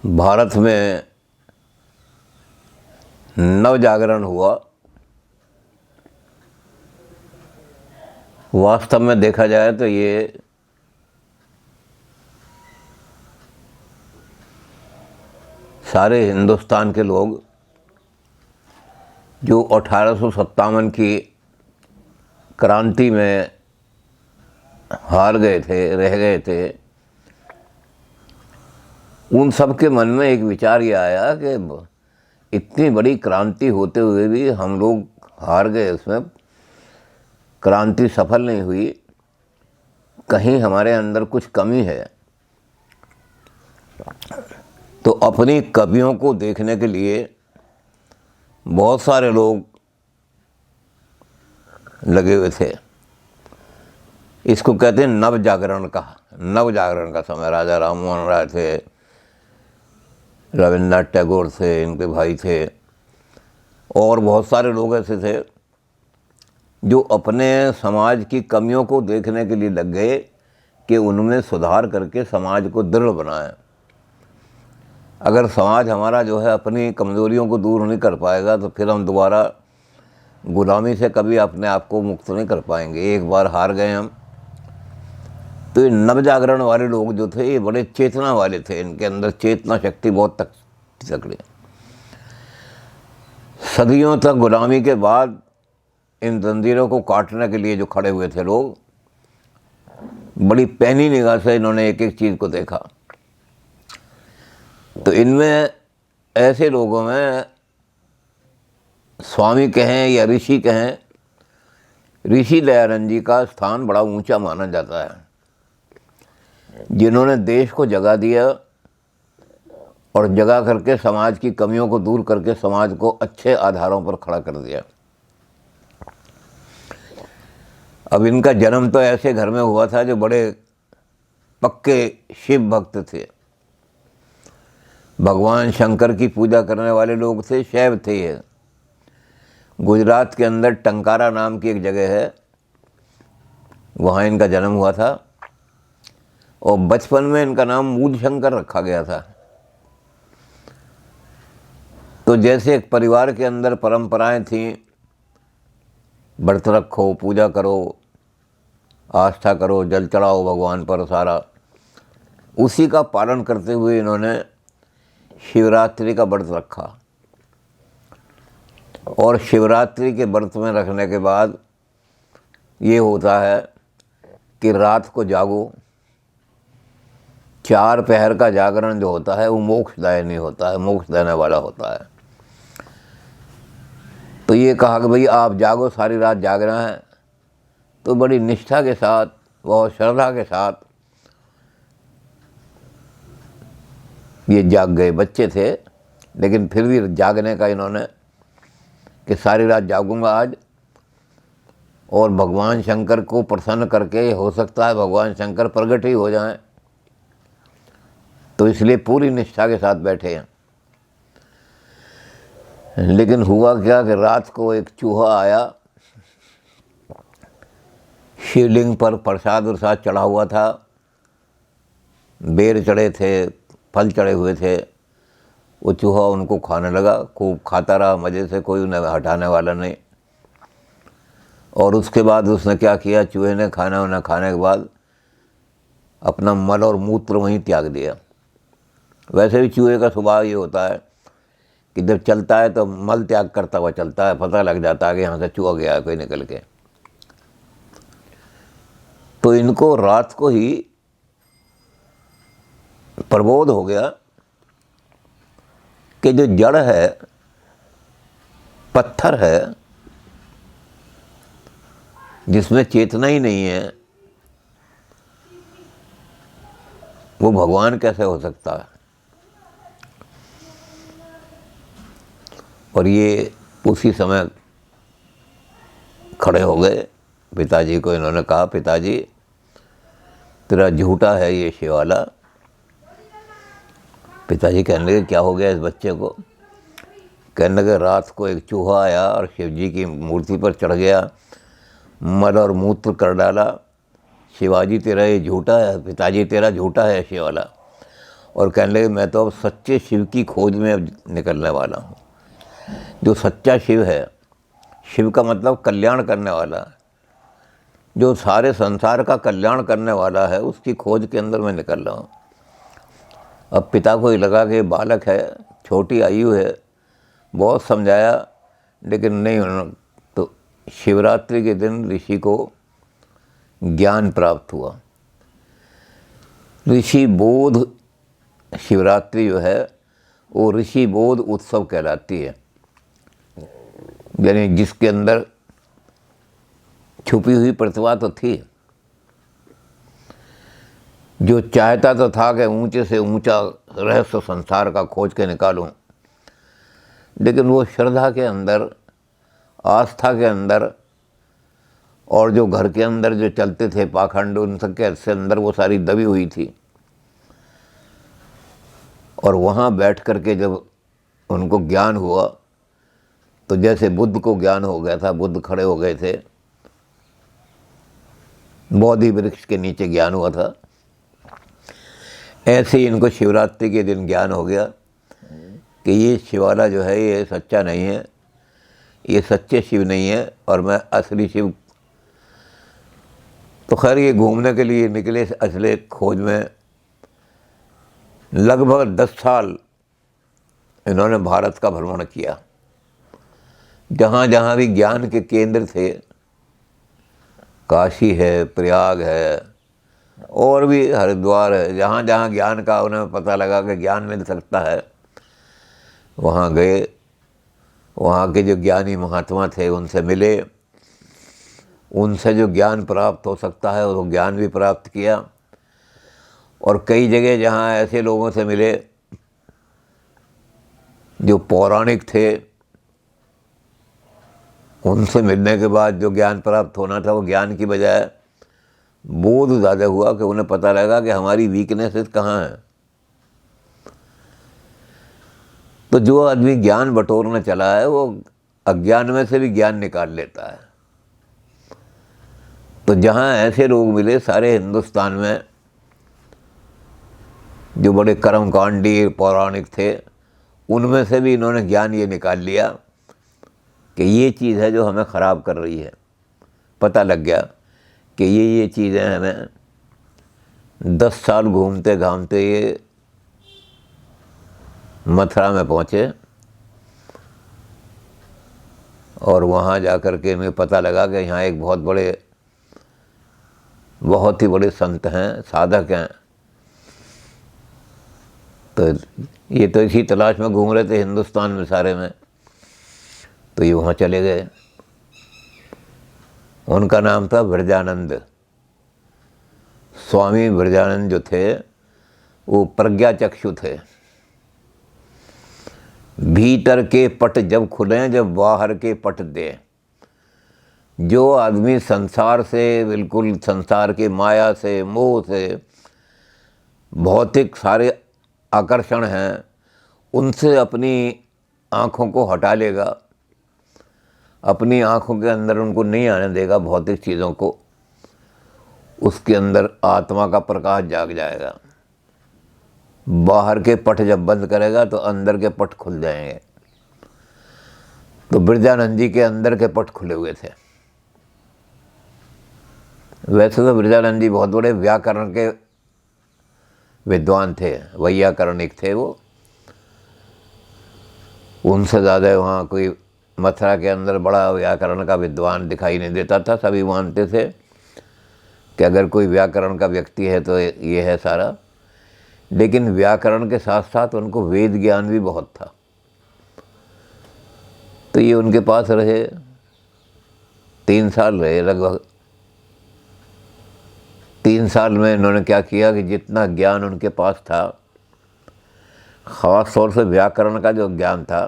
भारत में नव जागरण हुआ। वास्तव में देखा जाए तो ये सारे हिंदुस्तान के लोग जो 1857 की क्रांति में हार गए थे, रह गए थे, उन सब के मन में एक विचार ये आया कि इतनी बड़ी क्रांति होते हुए भी हम लोग हार गए, उसमें क्रांति सफल नहीं हुई, कहीं हमारे अंदर कुछ कमी है। तो अपनी कमियों को देखने के लिए बहुत सारे लोग लगे हुए थे। इसको कहते हैं नव जागरण का समय। राजा राम मोहन राय थे, रविन्द्रनाथ टैगोर थे, इनके भाई थे, और बहुत सारे लोग ऐसे थे जो अपने समाज की कमियों को देखने के लिए लग गए कि उनमें सुधार करके समाज को दृढ़ बनाएं। अगर समाज हमारा जो है अपनी कमज़ोरियों को दूर नहीं कर पाएगा तो फिर हम दोबारा गुलामी से कभी अपने आप को मुक्त नहीं कर पाएंगे। एक बार हार गए हम। तो ये नवजागरण वाले लोग जो थे ये बड़े चेतना वाले थे, इनके अंदर चेतना शक्ति बहुत तक तकड़ी। सदियों तक गुलामी के बाद इन जंजीरों को काटने के लिए जो खड़े हुए थे लोग, बड़ी पैनी निगाह से इन्होंने एक एक चीज़ को देखा। तो इनमें ऐसे लोगों में स्वामी कहें या ऋषि कहें, ऋषि दयानंद जी का स्थान बड़ा ऊंचा माना जाता है, जिन्होंने देश को जगा दिया और जगा करके समाज की कमियों को दूर करके समाज को अच्छे आधारों पर खड़ा कर दिया। अब इनका जन्म तो ऐसे घर में हुआ था जो बड़े पक्के शिव भक्त थे, भगवान शंकर की पूजा करने वाले लोग थे, शैव थे ये। गुजरात के अंदर टंकारा नाम की एक जगह है, वहाँ इनका जन्म हुआ था और बचपन में इनका नाम मूल शंकर रखा गया था। तो जैसे एक परिवार के अंदर परंपराएं थीं, व्रत रखो, पूजा करो, आस्था करो, जल चढ़ाओ भगवान पर, सारा उसी का पालन करते हुए इन्होंने शिवरात्रि का व्रत रखा। और शिवरात्रि के व्रत में रखने के बाद ये होता है कि रात को जागो। 4 पहर का जागरण जो होता है वो मोक्षदायिनी होता है, मोक्ष देने वाला होता है। तो ये कहा कि भाई आप जागो, सारी रात जागना है। तो बड़ी निष्ठा के साथ, बहुत श्रद्धा के साथ ये जाग गए। बच्चे थे लेकिन फिर भी जागने का इन्होंने कि सारी रात जागूंगा आज, और भगवान शंकर को प्रसन्न करके हो सकता है भगवान शंकर प्रकट ही हो जाएं, तो इसलिए पूरी निष्ठा के साथ बैठे हैं। लेकिन हुआ क्या कि रात को एक चूहा आया, शिवलिंग पर प्रसाद उरसाद चढ़ा हुआ था, बेर चढ़े थे, फल चढ़े हुए थे। वो चूहा उनको खाने लगा, खूब खाता रहा मज़े से, कोई उन्हें हटाने वाला नहीं। और उसके बाद उसने क्या किया, चूहे ने खाना खाने के बाद अपना मल और मूत्र वहीं त्याग दिया। वैसे भी चूहे का स्वभाव ये होता है कि जब चलता है तो मल त्याग करता हुआ चलता है, पता लग जाता है कि यहाँ से चूहा गया है कोई निकल के। तो इनको रात को ही प्रबोध हो गया कि जो जड़ है, पत्थर है, जिसमें चेतना ही नहीं है, वो भगवान कैसे हो सकता है। और ये उसी समय खड़े हो गए। पिताजी को इन्होंने कहा, पिताजी तेरा झूठा है ये शिवाला। पिताजी कहने लगे क्या हो गया इस बच्चे को। कहने लगे रात को एक चूहा आया और शिव जी की मूर्ति पर चढ़ गया, मल और मूत्र कर डाला। शिवाजी तेरा ये झूठा है, पिताजी तेरा झूठा है शिवाला। और कहने लगे मैं तो अब सच्चे शिव की खोज में अब निकलने वाला हूँ। जो सच्चा शिव है, शिव का मतलब कल्याण करने वाला है, जो सारे संसार का कल्याण करने वाला है, उसकी खोज के अंदर मैं निकल रहा हूँ। अब पिता को ही लगा कि बालक है, छोटी आयु है, बहुत समझाया लेकिन नहीं उन्होंने। तो शिवरात्रि के दिन ऋषि को ज्ञान प्राप्त हुआ। ऋषि बोध शिवरात्रि जो है वो ऋषि बोध उत्सव कहलाती है, यानी जिसके अंदर छुपी हुई प्रतिभा तो थी। जो चाहता तो था कि ऊंचे से ऊंचा रहस्य संसार का खोज के निकालूं, लेकिन वो श्रद्धा के अंदर, आस्था के अंदर और जो घर के अंदर जो चलते थे पाखंड, उन सबके से अंदर वो सारी दबी हुई थी। और वहाँ बैठ कर के जब उनको ज्ञान हुआ तो जैसे बुद्ध को ज्ञान हो गया था, बुद्ध खड़े हो गए थे, बोधि वृक्ष के नीचे ज्ञान हुआ था, ऐसे ही इनको शिवरात्रि के दिन ज्ञान हो गया कि ये शिवाला जो है ये सच्चा नहीं है, ये सच्चे शिव नहीं है और मैं असली शिव। तो खैर ये घूमने के लिए निकले असली खोज में। लगभग 10 साल इन्होंने भारत का भ्रमण किया। जहाँ जहाँ भी ज्ञान के केंद्र थे, काशी है, प्रयाग है और भी हरिद्वार है, जहाँ जहाँ ज्ञान का उन्हें पता लगा कि ज्ञान मिल सकता है, वहाँ गए। वहाँ के जो ज्ञानी महात्मा थे उनसे मिले, उनसे जो ज्ञान प्राप्त हो सकता है वो ज्ञान भी प्राप्त किया। और कई जगह जहाँ ऐसे लोगों से मिले जो पौराणिक थे, उनसे मिलने के बाद जो ज्ञान प्राप्त होना था वो ज्ञान की बजाय बोध ज़्यादा हुआ कि उन्हें पता लगा कि हमारी वीकनेसेस कहाँ हैं। तो जो आदमी ज्ञान बटोरने चला है वो अज्ञान में से भी ज्ञान निकाल लेता है। तो जहाँ ऐसे लोग मिले सारे हिंदुस्तान में, जो बड़े कर्मकांडी पौराणिक थे, उनमें से भी इन्होंने ज्ञान ये निकाल लिया कि ये चीज़ है जो हमें ख़राब कर रही है। पता लग गया कि ये चीज़ें हमें 10 साल घूमते घामते ये मथुरा में पहुँचे और वहाँ जाकर के इन्हें पता लगा कि यहाँ एक बहुत ही बड़े संत हैं, साधक हैं। तो ये तो इसी तलाश में घूम रहे थे हिंदुस्तान में सारे में, तो ये वहाँ चले गए। उनका नाम था ब्रजानंद। स्वामी ब्रजानंद जो थे वो प्रज्ञाचक्षु थे। भीतर के पट जब खुले, जब बाहर के पट दे। जो आदमी संसार से, बिल्कुल संसार के माया से, मोह से, भौतिक सारे आकर्षण हैं, उनसे अपनी आँखों को हटा लेगा, अपनी आँखों के अंदर उनको नहीं आने देगा भौतिक चीज़ों को, उसके अंदर आत्मा का प्रकाश जाग जाएगा। बाहर के पट जब बंद करेगा तो अंदर के पट खुल जाएंगे। तो ब्रजानंद जी के अंदर के पट खुले हुए थे। वैसे तो ब्रजानंद जी बहुत बड़े व्याकरण के विद्वान थे, वैयाकरणिक थे वो। उनसे ज़्यादा वहाँ कोई मथुरा के अंदर बड़ा व्याकरण का विद्वान दिखाई नहीं देता था। सभी मानते थे कि अगर कोई व्याकरण का व्यक्ति है तो ये है सारा। लेकिन व्याकरण के साथ साथ उनको वेद ज्ञान भी बहुत था। तो ये उनके पास रहे, 3 साल रहे लगभग। 3 साल में इन्होंने क्या किया कि जितना ज्ञान उनके पास था, ख़ास तौर से व्याकरण का जो ज्ञान था,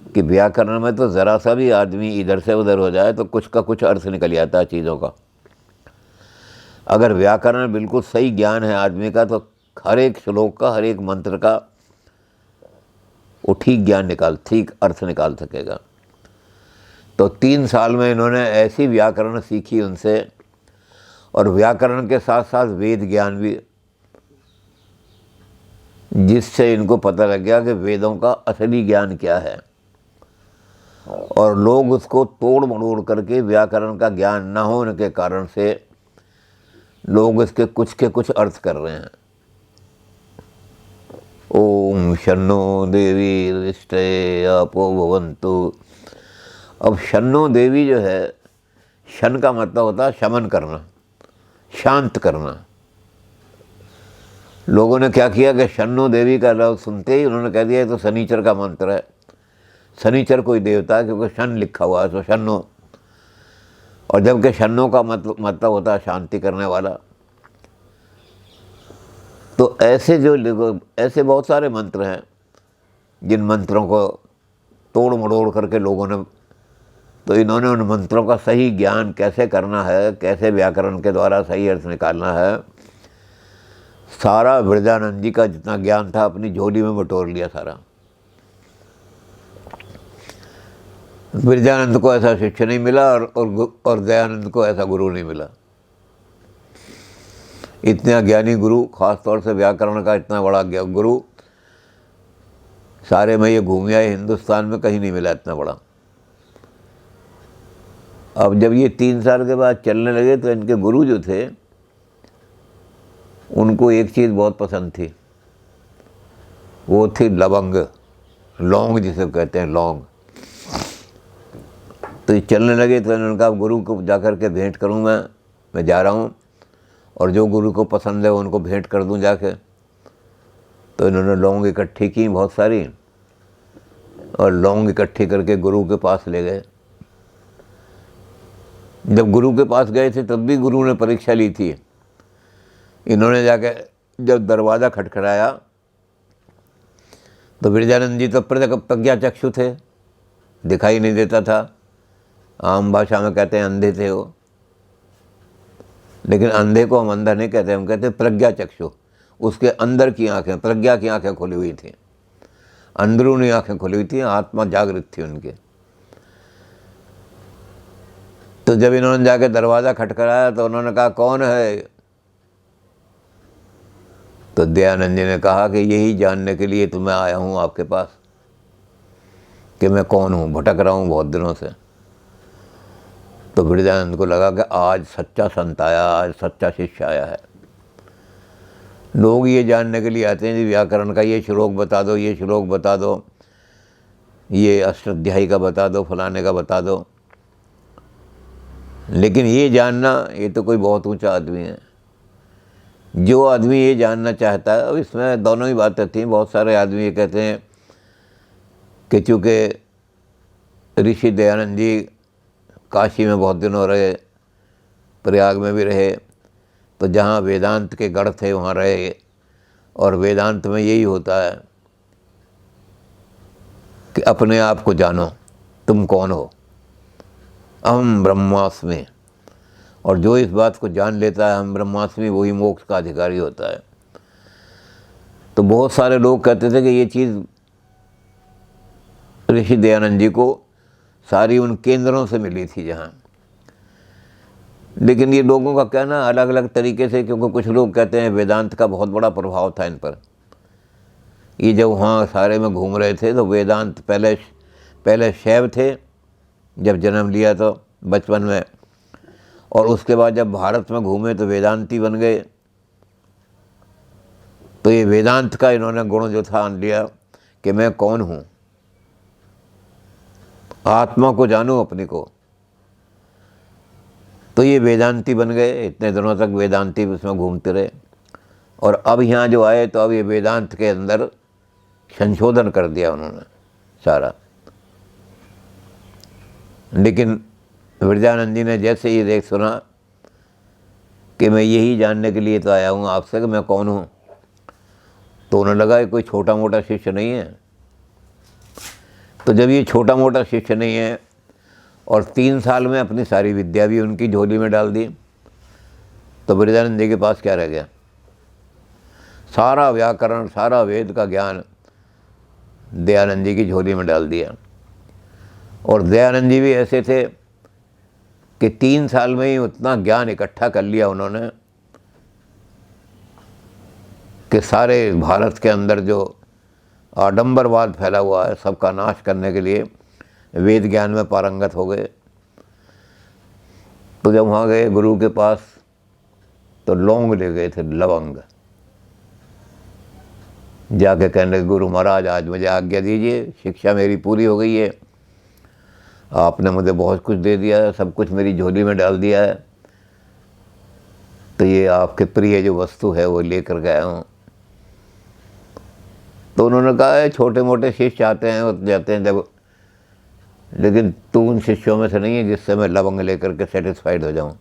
कि व्याकरण में तो ज़रा सा भी आदमी इधर से उधर हो जाए तो कुछ का कुछ अर्थ निकल जाता है चीज़ों का। अगर व्याकरण बिल्कुल सही ज्ञान है आदमी का तो हर एक श्लोक का, हर एक मंत्र का वो ठीक अर्थ निकाल सकेगा। तो 3 साल में इन्होंने ऐसी व्याकरण सीखी उनसे, और व्याकरण के साथ साथ वेद ज्ञान भी जिससे इनको पता लग गया कि वेदों का असली ज्ञान क्या है। और लोग उसको तोड़ मरोड़ करके, व्याकरण का ज्ञान न होने के कारण से लोग इसके कुछ के कुछ अर्थ कर रहे हैं। ओम शन्नो देवी रिष्टे आपो भवन्तु। अब शन्नो देवी जो है, शन का मतलब होता है शमन करना, शांत करना। लोगों ने क्या किया कि शन्नो देवी का लफ्ज़ सुनते ही उन्होंने कह दिया ये तो शनिचर का मंत्र है, शनिचर कोई देवता है क्योंकि शन लिखा हुआ है तो शन्नो। और जबकि शन्नो का मतलब होता है शांति करने वाला। तो ऐसे बहुत सारे मंत्र हैं जिन मंत्रों को तोड़ मरोड़ करके लोगों ने, तो इन्होंने उन मंत्रों का सही ज्ञान कैसे करना है, कैसे व्याकरण के द्वारा सही अर्थ निकालना है, सारा विरजानंद जी का जितना ज्ञान था अपनी झोली में बटोर लिया सारा। विरजानंद को ऐसा शिष्य नहीं मिला और दयानंद को ऐसा गुरु नहीं मिला। इतना ज्ञानी गुरु, खास तौर से व्याकरण का इतना बड़ा गुरु सारे में ये घूम आए, हिंदुस्तान में कहीं नहीं मिला इतना बड़ा। अब जब ये 3 साल के बाद चलने लगे तो इनके गुरु जो थे उनको एक चीज़ बहुत पसंद थी, वो थी लवंग, लौंग जिसे कहते हैं, लौंग। तो ये चलने लगे तो इन्होंने कहा गुरु को जाकर के भेंट करूँ, मैं जा रहा हूँ और जो गुरु को पसंद है वो उनको भेंट कर दूँ जाके। तो इन्होंने लौंग इकट्ठी की बहुत सारी और लौंग इकट्ठी करके गुरु के पास ले गए। जब गुरु के पास गए थे तब भी गुरु ने परीक्षा ली थी। इन्होंने जाके जब दरवाज़ा खटखटाया तो विरजानंद जी तो प्रज्ञा चक्षु थे, दिखाई नहीं देता था, आम भाषा में कहते हैं अंधे थे वो। लेकिन अंधे को हम अंधा नहीं कहते, हम कहते हैं प्रज्ञा चक्षु। उसके अंदर की आंखें, प्रज्ञा की आंखें खुली हुई थी, अंदरूनी आंखें खुली हुई थी, आत्मा जागृत थी उनके। तो जब इन्होंने जाके दरवाज़ा खटखटाया तो उन्होंने कहा कौन है? तो दयानंद जी ने कहा कि यही जानने के लिए तो मैं आया हूँ आपके पास कि मैं कौन हूँ, भटक रहा हूँ बहुत दिनों से। तो विरजानंद को लगा कि आज सच्चा संत आया, आज सच्चा शिष्य आया है। लोग ये जानने के लिए आते हैं जी व्याकरण का ये श्लोक बता दो, ये श्लोक बता दो, ये अष्टाध्यायी का बता दो, फलाने का बता दो। लेकिन ये जानना, ये तो कोई बहुत ऊंचा आदमी है। जो आदमी ये जानना चाहता है, अब इसमें दोनों ही बातें थी। बहुत सारे आदमी ये कहते हैं कि चूँकि ऋषि दयानंद जी काशी में बहुत दिनों रहे, प्रयाग में भी रहे, तो जहाँ वेदांत के गढ़ थे वहाँ रहे। और वेदांत में यही होता है कि अपने आप को जानो, तुम कौन हो, अहम ब्रह्मास्मि। और जो इस बात को जान लेता है हम ब्रह्मास्मि, वही मोक्ष का अधिकारी होता है। तो बहुत सारे लोग कहते थे कि ये चीज़ ऋषि दयानंद जी को सारी उन केंद्रों से मिली थी जहाँ। लेकिन ये लोगों का कहना अलग अलग तरीके से, क्योंकि कुछ लोग कहते हैं वेदांत का बहुत बड़ा प्रभाव था इन पर। ये जब वहाँ सारे में घूम रहे थे तो वेदांत पहले शैव थे जब जन्म लिया तो बचपन में, और उसके बाद जब भारत में घूमे तो वेदांती बन गए। तो ये वेदांत का इन्होंने गुण जो था आन लिया कि मैं कौन हूँ, आत्मा को जानो अपने को। तो ये वेदांती बन गए। इतने दिनों तक वेदांती उसमें घूमते रहे और अब यहाँ जो आए तो अब ये वेदांत के अंदर संशोधन कर दिया उन्होंने सारा। लेकिन विरजानंद जी ने जैसे ही देख सुना कि मैं यही जानने के लिए तो आया हूँ आपसे कि मैं कौन हूँ, तो उन्हें लगा ये कोई छोटा मोटा शिष्य नहीं है। तो जब ये छोटा मोटा शिष्य नहीं है और 3 साल में अपनी सारी विद्या भी उनकी झोली में डाल दी, तो विरजानंद जी के पास क्या रह गया? सारा व्याकरण, सारा वेद का ज्ञान दयानंद जी की झोली में डाल दिया। और दयानंद जी भी ऐसे थे कि 3 साल में ही उतना ज्ञान इकट्ठा कर लिया उन्होंने कि सारे भारत के अंदर जो आडंबरवाद फैला हुआ है सबका नाश करने के लिए वेद ज्ञान में पारंगत हो गए। तो जब वहाँ गए गुरु के पास तो लौंग ले गए थे, लवंग। जाके कहने लगे, गुरु महाराज आज मुझे आज्ञा दीजिए, शिक्षा मेरी पूरी हो गई है, आपने मुझे बहुत कुछ दे दिया है, सब कुछ मेरी झोली में डाल दिया है, तो ये आपके प्रिय जो वस्तु है वो लेकर गया हूँ। तो उन्होंने कहा है छोटे मोटे शिष्य आते हैं और जाते हैं जब, लेकिन तू उन शिष्यों में से नहीं है जिससे मैं लवंग लेकर के सेटिस्फाइड हो जाऊं।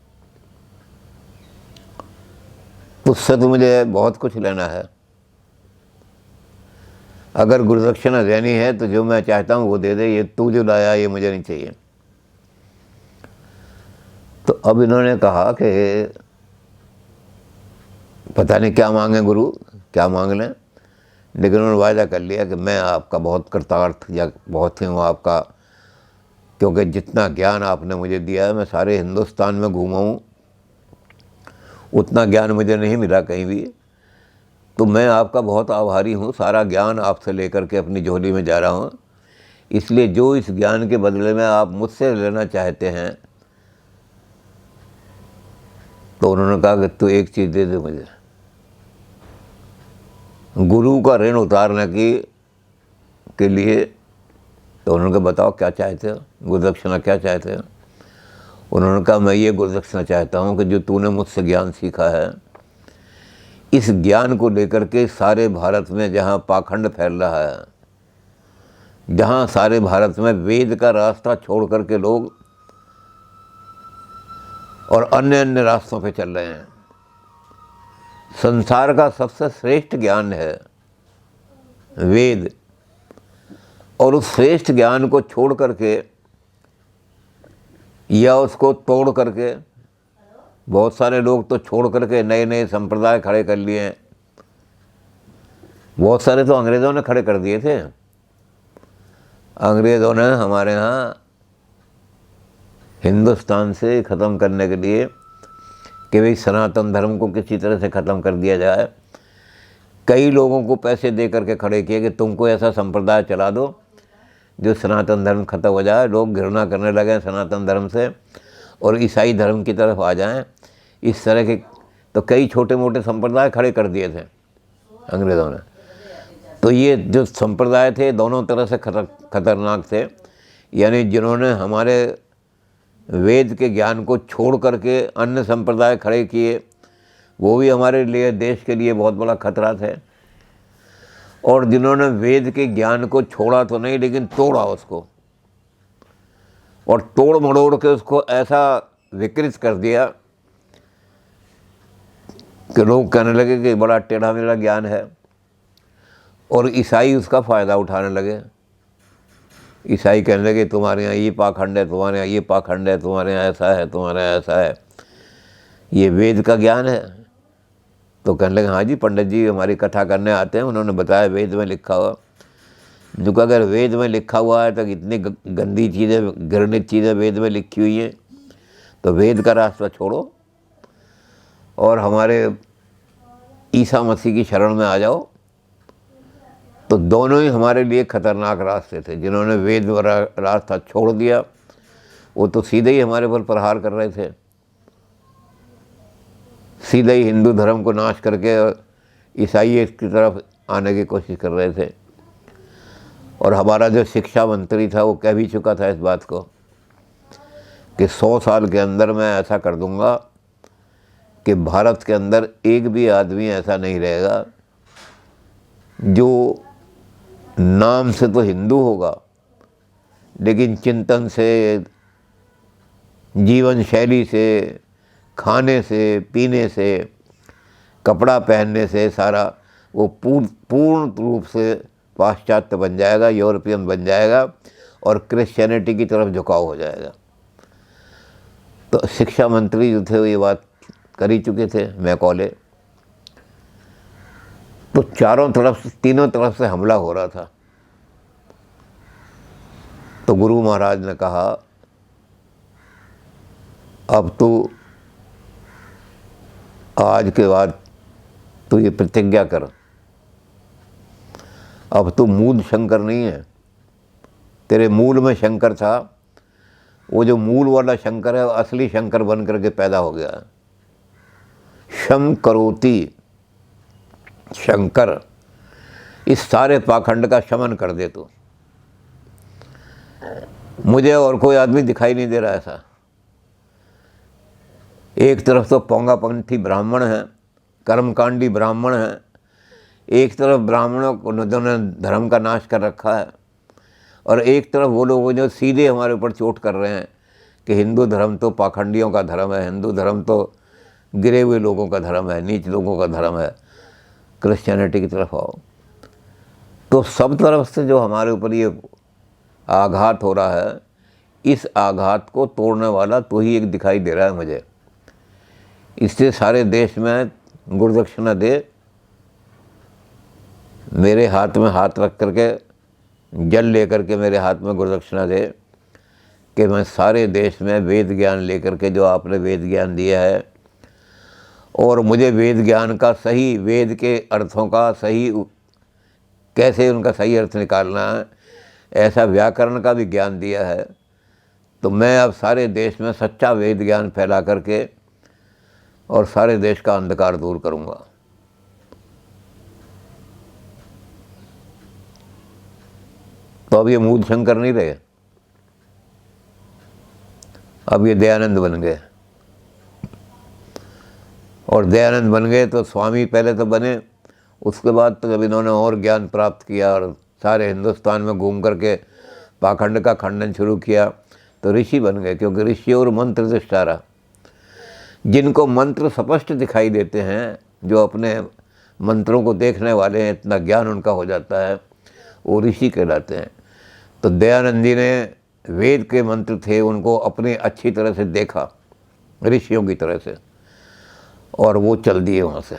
उससे तो मुझे बहुत कुछ लेना है, अगर गुरुदक्षिणा देनी है तो जो मैं चाहता हूं वो दे दे, ये तू जो लाया ये मुझे नहीं चाहिए। तो अब इन्होंने कहा कि पता नहीं क्या मांगे गुरु, क्या मांग लें, लेकिन उन्होंने वायदा कर लिया कि मैं आपका बहुत कृतार्थ या बहुत ही हूँ आपका, क्योंकि जितना ज्ञान आपने मुझे दिया है, मैं सारे हिंदुस्तान में घूमा हूँ, उतना ज्ञान मुझे नहीं मिला कहीं भी, तो मैं आपका बहुत आभारी हूँ, सारा ज्ञान आपसे लेकर के अपनी झोली में जा रहा हूँ, इसलिए जो इस ज्ञान के बदले में आप मुझसे लेना चाहते हैं। तो उन्होंने कहा कि तू एक चीज़ दे दे मुझे, गुरु का ऋण उतारने के लिए। तो उन्होंने कहा बताओ क्या चाहते हो, गुरुदक्षिणा क्या चाहते हो। उन्होंने कहा मैं ये गुरुदक्षिणा चाहता हूँ कि जो तूने मुझसे ज्ञान सीखा है, इस ज्ञान को लेकर के सारे भारत में जहाँ पाखंड फैल रहा है, जहाँ सारे भारत में वेद का रास्ता छोड़ करके लोग और अन्य अन्य रास्तों पे चल रहे हैं, संसार का सबसे श्रेष्ठ ज्ञान है वेद, और उस श्रेष्ठ ज्ञान को छोड़ करके या उसको तोड़ करके बहुत सारे लोग तो छोड़ करके नए नए संप्रदाय खड़े कर लिए हैं। बहुत सारे तो अंग्रेज़ों ने खड़े कर दिए थे। अंग्रेज़ों ने हमारे यहाँ हिंदुस्तान से ख़त्म करने के लिए कि भाई सनातन धर्म को किसी तरह से ख़त्म कर दिया जाए, कई लोगों को पैसे दे करके खड़े किए कि तुमको ऐसा संप्रदाय चला दो जो सनातन धर्म खत्म हो जाए, लोग घृणा करने लगे सनातन धर्म से और ईसाई धर्म की तरफ आ जाएं। इस तरह के तो कई छोटे मोटे संप्रदाय खड़े कर दिए थे अंग्रेज़ों ने। तो ये जो संप्रदाय थे दोनों तरह से खतरनाक थे, यानी जिन्होंने हमारे वेद के ज्ञान को छोड़ करके अन्य संप्रदाय खड़े किए, वो भी हमारे लिए देश के लिए बहुत बड़ा खतरा थे, और जिन्होंने वेद के ज्ञान को छोड़ा तो नहीं लेकिन तोड़ा उसको, और तोड़ मड़ोड़ के उसको ऐसा विकृत कर दिया कि लोग कहने लगे कि बड़ा टेढ़ा मेढ़ा ज्ञान है, और ईसाई उसका फ़ायदा उठाने लगे। ईसाई कहने लगे तुम्हारे यहाँ ये पाखंड है, तुम्हारे यहाँ ये पाखंड है, तुम्हारे यहाँ ऐसा है, तुम्हारे यहाँ ऐसा है, ये वेद का ज्ञान है। तो कहने लगे हाँ जी पंडित जी हमारी कथा करने आते हैं, उन्होंने बताया वेद में लिखा हुआ। जो अगर वेद में लिखा हुआ है तो इतनी गंदी चीज़ें, घृणित चीज़ें वेद में लिखी हुई हैं, तो वेद का रास्ता छोड़ो और हमारे ईसा मसीह की शरण में आ जाओ। तो दोनों ही हमारे लिए खतरनाक रास्ते थे। जिन्होंने वेद वाला रास्ता छोड़ दिया वो तो सीधे ही हमारे पर प्रहार कर रहे थे, सीधे ही हिंदू धर्म को नाश करके ईसाई की तरफ आने की कोशिश कर रहे थे। और हमारा जो शिक्षा मंत्री था वो कह भी चुका था इस बात को कि 100 साल के अंदर मैं ऐसा कर दूंगा कि भारत के अंदर एक भी आदमी ऐसा नहीं रहेगा जो नाम से तो हिंदू होगा लेकिन चिंतन से, जीवन शैली से, खाने से, पीने से, कपड़ा पहनने से सारा वो पूर्ण रूप से पाश्चात्य बन जाएगा, यूरोपियन बन जाएगा और क्रिश्चियनिटी की तरफ झुकाव हो जाएगा। तो शिक्षा मंत्री जो थे वो ये बात कर ही चुके थे मैकॉले। तो चारों तरफ से, तीनों तरफ से हमला हो रहा था। तो गुरु महाराज ने कहा अब तू आज के बाद तू ये प्रतिज्ञा कर अब तो मूल शंकर नहीं है, तेरे मूल में शंकर था, वो जो मूल वाला शंकर है वो असली शंकर बन करके पैदा हो गया। शम करोति, शंकर, इस सारे पाखंड का शमन कर दे तू। मुझे और कोई आदमी दिखाई नहीं दे रहा ऐसा। एक तरफ तो पोंगापंथी ब्राह्मण हैं, कर्मकांडी ब्राह्मण हैं, एक तरफ ब्राह्मणों को ने धर्म का नाश कर रखा है, और एक तरफ वो लोग जो सीधे हमारे ऊपर चोट कर रहे हैं कि हिंदू धर्म तो पाखंडियों का धर्म है, हिंदू धर्म तो गिरे हुए लोगों का धर्म है, नीच लोगों का धर्म है, क्रिश्चियनिटी की तरफ आओ। तो सब तरफ से जो हमारे ऊपर ये आघात हो रहा है, इस आघात को तोड़ने वाला तो ही एक दिखाई दे रहा है मुझे। इससे सारे देश में गुरुदक्षिणा दे, मेरे हाथ में हाथ रख करके, जल लेकर के मेरे हाथ में गुरुदक्षिणा दे कि मैं सारे देश में वेद ज्ञान लेकर के, जो आपने वेद ज्ञान दिया है, और मुझे वेद ज्ञान का सही, वेद के अर्थों का सही, कैसे उनका सही अर्थ निकालना है, ऐसा व्याकरण का भी ज्ञान दिया है। तो मैं अब सारे देश में सच्चा वेद ज्ञान फैला करके और सारे देश का अंधकार दूर करूँगा। तो अब ये मूल शंकर नहीं रहे, अब ये दयानंद बन गए। और दयानंद बन गए तो स्वामी पहले तो बने, उसके बाद तो जब इन्होंने और ज्ञान प्राप्त किया और सारे हिंदुस्तान में घूम करके पाखंड का खंडन शुरू किया तो ऋषि बन गए, क्योंकि ऋषि और मंत्र से इशारा, जिनको मंत्र स्पष्ट दिखाई देते हैं, जो अपने मंत्रों को देखने वाले हैं, इतना ज्ञान उनका हो जाता है, वो ऋषि कहलाते हैं। तो दयानंद जी ने वेद के मंत्र थे उनको अपने अच्छी तरह से देखा, ऋषियों की तरह से, और वो चल दिए वहाँ से।